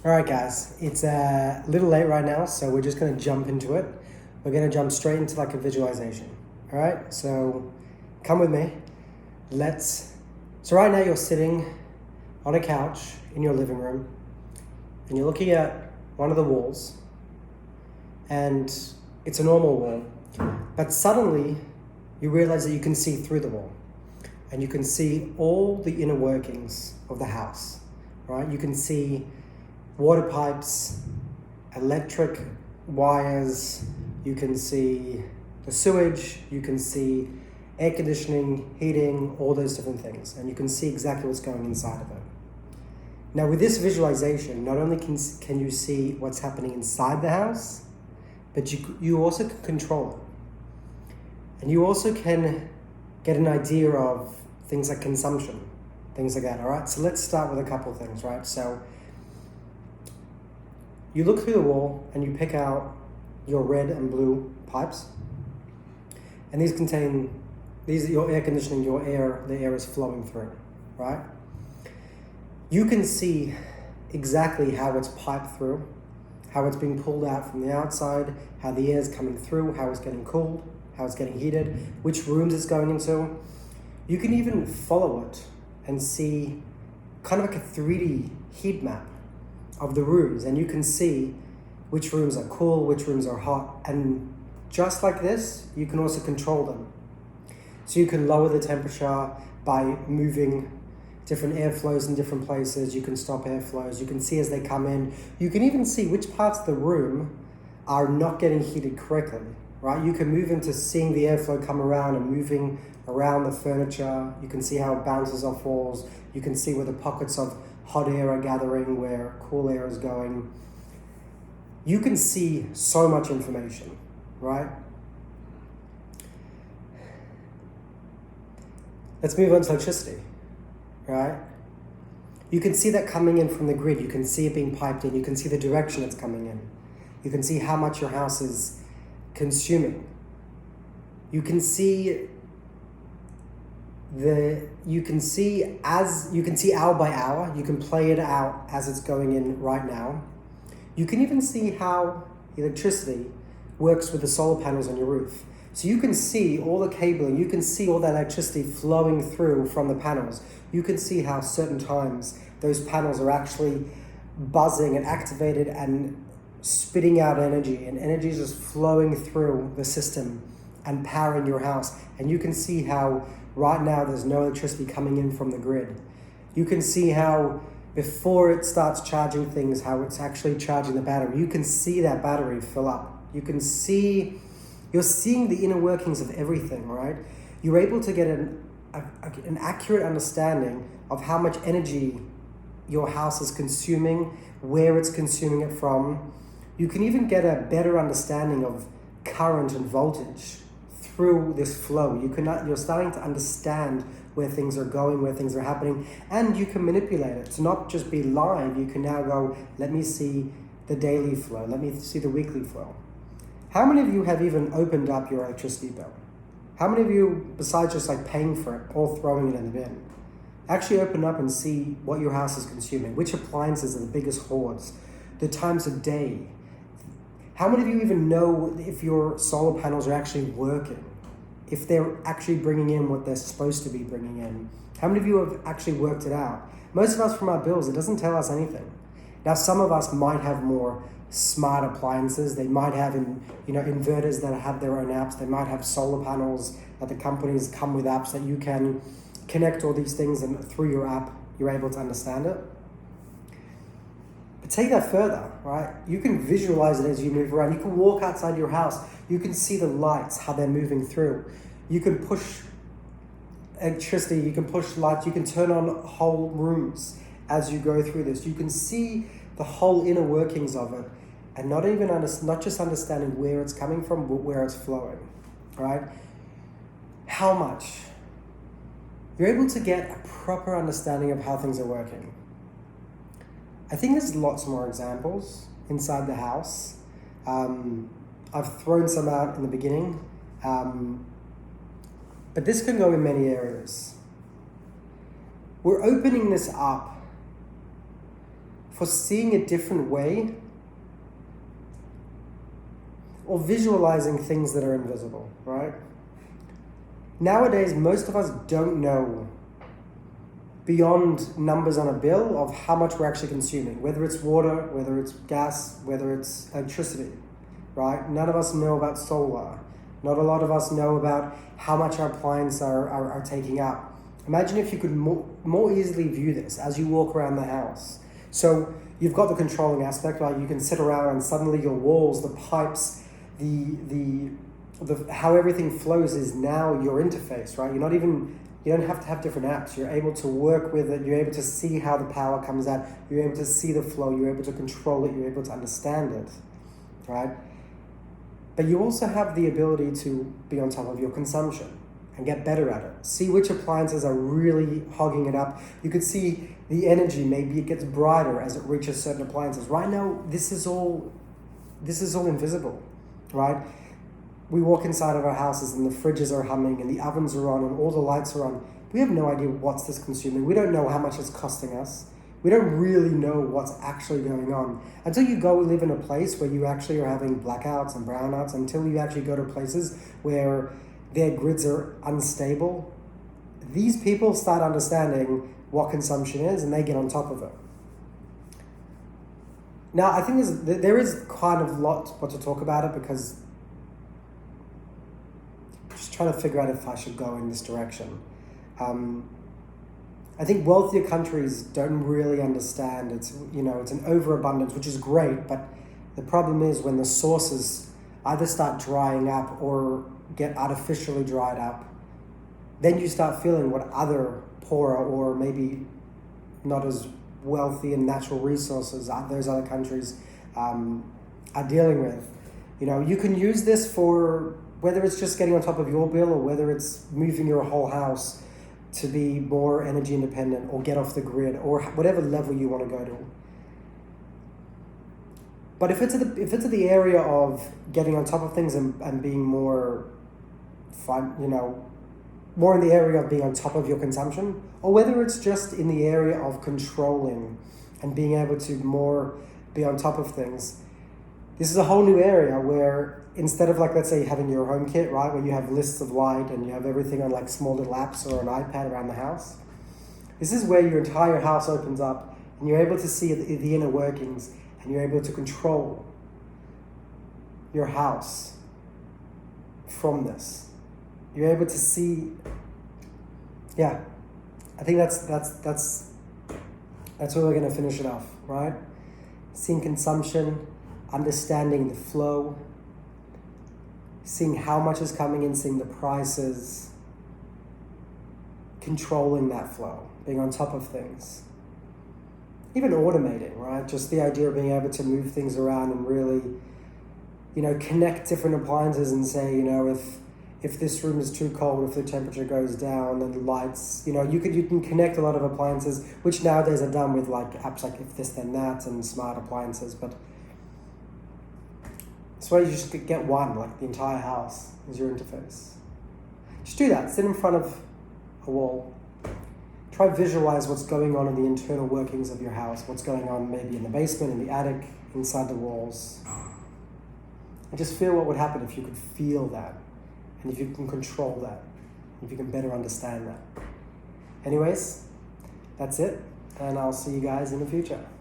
All right, guys, it's a little late right now, so we're just going to jump into it. We're going to jump straight into like a visualization. All right, so come with me. So right now you're sitting on a couch in your living room and you're looking at one of the walls and it's a normal wall, but suddenly you realize that you can see through the wall and you can see all the inner workings of the house, right? You can see water pipes, electric wires, you can see the sewage, you can see air conditioning, heating, all those different things, and you can see exactly what's going inside of it. Now with this visualization, not only can you see what's happening inside the house, but you also can control it. And you also can get an idea of things like consumption, things like that, all right? So let's start with a couple of things, right? So you look through the wall and you pick out your red and blue pipes. And these are your air conditioning, the air is flowing through, right? You can see exactly how it's piped through, how it's being pulled out from the outside, how the air is coming through, how it's getting cooled, how it's getting heated, which rooms it's going into. You can even follow it and see kind of like a 3D heat map of the rooms, and you can see which rooms are cool, which rooms are hot, and just like this, you can also control them. So you can lower the temperature by moving different airflows in different places. You can stop airflows. You can see as they come in. You can even see which parts of the room are not getting heated correctly, right? You can move into seeing the airflow come around and moving around the furniture. You can see how it bounces off walls. You can see where the pockets of hot air are gathering, where cool air is going. You can see so much information, right? Let's move on to electricity, right? You can see that coming in from the grid. You can see it being piped in. You can see the direction it's coming in. You can see how much your house is consuming. You can see hour by hour. You can play it out as it's going in right now. You can even see how electricity works with the solar panels on your roof. So you can see all the cabling, you can see all that electricity flowing through from the panels. You can see how certain times those panels are actually buzzing and activated and spitting out energy, and energy is just flowing through the system and powering your house. And you can see how right now there's no electricity coming in from the grid. You can see how before it starts charging things, how it's actually charging the battery. You can see that battery fill up. You're seeing the inner workings of everything, right? You're able to get an accurate understanding of how much energy your house is consuming, where it's consuming it from. You can even get a better understanding of current and voltage through this flow. You're starting to understand where things are going, where things are happening, and you can manipulate it to not just be live. You can now go, let me see the daily flow, let me see the weekly flow. How many of you have even opened up your electricity bill? How many of you, besides just like paying for it or throwing it in the bin, actually open up and see what your house is consuming? Which appliances are the biggest hoards? The times of day? How many of you even know if your solar panels are actually working? If they're actually bringing in what they're supposed to be bringing in? How many of you have actually worked it out? Most of us from our bills, it doesn't tell us anything. Now, some of us might have more smart appliances. They might have inverters that have their own apps. They might have solar panels that the companies come with apps that you can connect all these things, and through your app, you're able to understand it. But take that further, right? You can visualize it as you move around. You can walk outside your house. You can see the lights, how they're moving through. You can push electricity, you can push lights, you can turn on whole rooms as you go through this. You can see the whole inner workings of it, and not just understanding where it's coming from, but where it's flowing, right? How much? You're able to get a proper understanding of how things are working. I think there's lots more examples inside the house. I've thrown some out in the beginning, but this can go in many areas. We're opening this up for seeing a different way or visualizing things that are invisible, right? Nowadays, most of us don't know beyond numbers on a bill of how much we're actually consuming, whether it's water, whether it's gas, whether it's electricity, right? None of us know about solar. Not a lot of us know about how much our appliances are taking up. Imagine if you could more easily view this as you walk around the house. So you've got the controlling aspect, like you can sit around and suddenly your walls, the pipes, the how everything flows is now your interface, right? You don't have to have different apps. You're able to work with it. You're able to see how the power comes out. You're able to see the flow. You're able to control it. You're able to understand it, right? But you also have the ability to be on top of your consumption and get better at it. See which appliances are really hogging it up. You could see the energy. Maybe it gets brighter as it reaches certain appliances. Right now, this is all invisible, right? We walk inside of our houses and the fridges are humming and the ovens are on and all the lights are on. We have no idea what's this consuming. We don't know how much it's costing us. We don't really know what's actually going on until you go live in a place where you actually are having blackouts and brownouts, until you actually go to places where their grids are unstable. These people start understanding what consumption is and they get on top of it. Now, I think there is kind of what to talk about it, because just trying to figure out if I should go in this direction. I think wealthier countries don't really understand it's an overabundance, which is great, but the problem is when the sources either start drying up or get artificially dried up, then you start feeling what other poorer or maybe not as wealthy and natural resources those other countries are dealing with. You can use this for whether it's just getting on top of your bill or whether it's moving your whole house to be more energy independent or get off the grid or whatever level you want to go to. But if it's at the area of getting on top of things and being more fun, more in the area of being on top of your consumption, or whether it's just in the area of controlling and being able to more be on top of things, this is a whole new area where instead of let's say having your home kit, right, where you have lists of light and you have everything on small little apps or an iPad around the house, this is where your entire house opens up and you're able to see the inner workings and you're able to control your house from this. You're able to see, I think that's where we're going to finish it off, right? Seeing consumption, understanding the flow, seeing how much is coming in, seeing the prices, controlling that flow, being on top of things. Even automating, right? Just the idea of being able to move things around and really, connect different appliances and say, if this room is too cold, if the temperature goes down, then the lights, you can connect a lot of appliances, which nowadays are done with apps like If This Then That and smart appliances, but that's why you just get one, the entire house is your interface. Just do that, sit in front of a wall. Try visualize what's going on in the internal workings of your house, what's going on maybe in the basement, in the attic, inside the walls. And just feel what would happen if you could feel that, and if you can control that, if you can better understand that. Anyways, that's it, and I'll see you guys in the future.